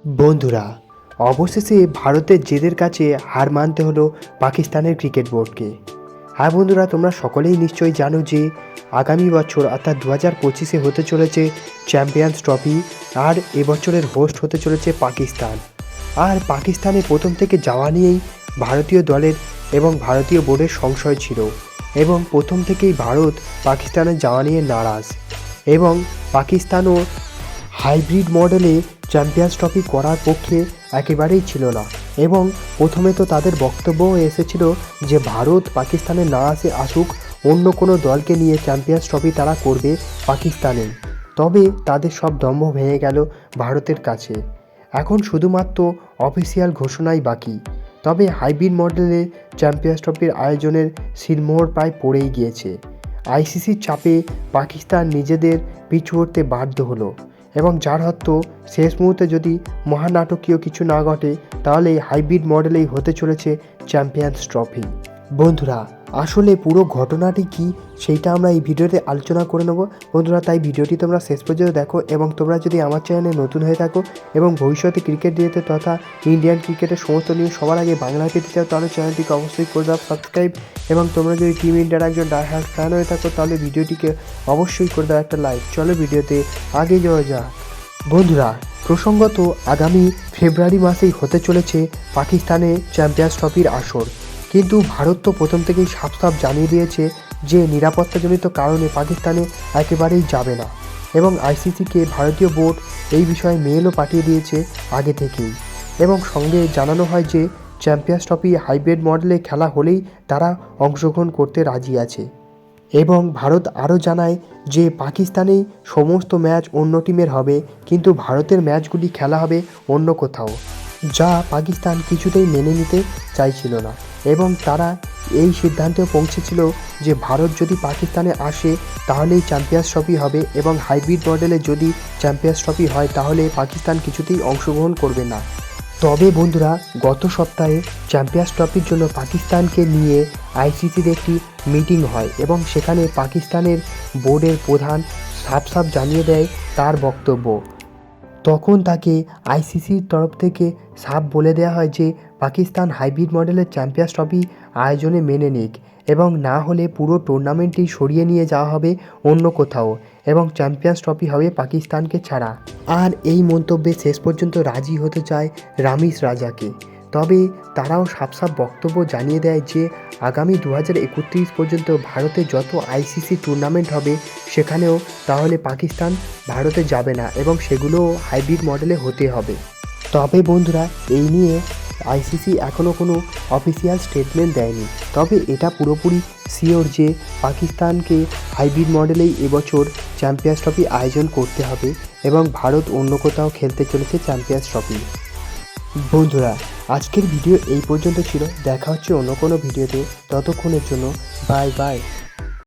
বন্ধুরা, অবশেষে ভারতের জেদের কাছে হার মানতে হলো পাকিস্তানের ক্রিকেট বোর্ডকে। হ্যাঁ বন্ধুরা, তোমরা সকলেই নিশ্চয়ই জানো যে আগামী বছর অর্থাৎ 2025-এ হতে চলেছে চ্যাম্পিয়ন্স ট্রফি, আর এবছরের হোস্ট হতে চলেছে পাকিস্তান। আর পাকিস্তানে প্রথম থেকে যাওয়া নিয়েই ভারতীয় দলের এবং ভারতীয় বোর্ডের সংশয় ছিল, এবং প্রথম থেকেই ভারত পাকিস্তানের যাওয়া নিয়ে নারাজ, এবং পাকিস্তানও হাইব্রিড মডেলে চ্যাম্পিয়ন্স ট্রফি করার পক্ষে একেবারেই ছিল না। এবং প্রথমে তো তাদের বক্তব্যও এসেছিল যে ভারত পাকিস্তানে না আসুক, অন্য কোনো দলকে নিয়ে চ্যাম্পিয়ন্স ট্রফি তারা করবে পাকিস্তানে। তবে তাদের সব দম্ভ ভেঙে গেল ভারতের কাছে। এখন শুধুমাত্র অফিসিয়াল ঘোষণাই বাকি। তবে হাইব্রিড মডেলে চ্যাম্পিয়ন্স ট্রফির আয়োজনের সিলমোহর প্রায় পড়েই গিয়েছে। আইসিসির চাপে পাকিস্তান নিজেদের পিছু হটতে বাধ্য হলো, এবং যার হয়তো শেষ মুহূর্তে যদি মহানাটকীয় কিছু না ঘটে, তাহলে হাইব্রিড মডেলেই হতে চলেছে চ্যাম্পিয়ন্স ট্রফি। বন্ধুরা, আসলে পুরো ঘটনাটি কি সেইটা আমরা এই ভিডিওতে আলোচনা করে নেব। বন্ধুরা, তাই ভিডিওটি তোমরা শেষ পর্যন্ত দেখো, এবং তোমরা যদি আমার চ্যানেলে নতুন হয়ে থাকো এবং ভবিষ্যতে ক্রিকেট রিলেটেড তথা ইন্ডিয়ান ক্রিকেটের সমস্ত নিউজ সবার আগে বাংলায় পেতে চাও, তাহলে চ্যানেলটিকে অবশ্যই করে দাও সাবস্ক্রাইব। এবং তোমরা যদি টিম ইন্ডিয়ার একজন ডাইহার্ড ফ্যান হয়ে থাকো, তাহলে ভিডিওটিকে অবশ্যই করে দাও একটা লাইক। চলো ভিডিওতে আগে যাওয়া যাক। বন্ধুরা, প্রসঙ্গত আগামী ফেব্রুয়ারি মাসেই হতে চলেছে পাকিস্তানে চ্যাম্পিয়ন্স ট্রফির আসর, কিন্তু ভারত তো প্রথম থেকেই সাফ জানিয়ে দিয়েছে যে নিরাপত্তাজনিত কারণে পাকিস্তানে একেবারেই যাবে না, এবং আইসিসিকে ভারতীয় বোর্ড এই বিষয়ে মেলও পাঠিয়ে দিয়েছে আগে থেকেই, এবং সঙ্গে জানানো হয় যে চ্যাম্পিয়ন্স ট্রফি হাইব্রিড মডেলে খেলা হলেই তারা অংশগ্রহণ করতে রাজি আছে। এবং ভারত আরও জানায় যে পাকিস্তানেই সমস্ত ম্যাচ অন্য টিমের হবে, কিন্তু ভারতের ম্যাচগুলি খেলা হবে অন্য কোথাও, যা পাকিস্তান কিছুতেই মেনে নিতে চাইছিল না। এবং তারা এই সিদ্ধান্তেও পৌঁছেছিল যে ভারত যদি পাকিস্তানে আসে তাহলেই চ্যাম্পিয়ন্স ট্রফি হবে, এবং হাইব্রিড মডেলে যদি চ্যাম্পিয়ন্স ট্রফি হয় তাহলে পাকিস্তান কিছুতেই অংশগ্রহণ করবে না। তবে বন্ধুরা, গত সপ্তাহে চ্যাম্পিয়ন্স ট্রফির জন্য পাকিস্তানকে নিয়ে আইসিসির একটি মিটিং হয়, এবং সেখানে পাকিস্তানের বোর্ডের প্রধান সাফ জানিয়ে দেয় তার বক্তব্য। তখন তাকে আইসিসির তরফ থেকে সাফ বলে দেওয়া হয় যে পাকিস্তান হাইব্রিড মডেলের চ্যাম্পিয়ন্স ট্রফি আয়োজনে মেনে নিক, এবং না হলে পুরো টুর্নামেন্টটি সরিয়ে নিয়ে যাওয়া হবে অন্য কোথাও, এবং চ্যাম্পিয়ন্স ট্রফি হবে পাকিস্তানকে ছাড়া। আর এই মন্তব্যে শেষ পর্যন্ত রাজি হতে চায় রামিজ রাজাকে। তবে তারাও সাফ বক্তব্য জানিয়ে দেয় যে আগামী 2031 পর্যন্ত ভারতে যত আইসিসি টুর্নামেন্ট হবে সেখানেও তাহলে পাকিস্তান ভারতে যাবে না, এবং সেগুলো হাইব্রিড মডেলে হতে হবে। তবে বন্ধুরা, এই নিয়ে আইসিসি এখনও কোনো অফিসিয়াল স্টেটমেন্ট দেয়নি। তবে এটা পুরোপুরি শিওর যে পাকিস্তানকে হাইব্রিড মডেলেই এবছর চ্যাম্পিয়ন্স ট্রফি আয়োজন করতে হবে, এবং ভারত অন্য কোথাও খেলতে চলেছে চ্যাম্পিয়ন্স ট্রফি। বন্ধুরা, আজকের ভিডিও এই পর্যন্ত ছিল। দেখা হচ্ছে অন্য কোনো ভিডিওতে। ততক্ষণের জন্য বাই বাই।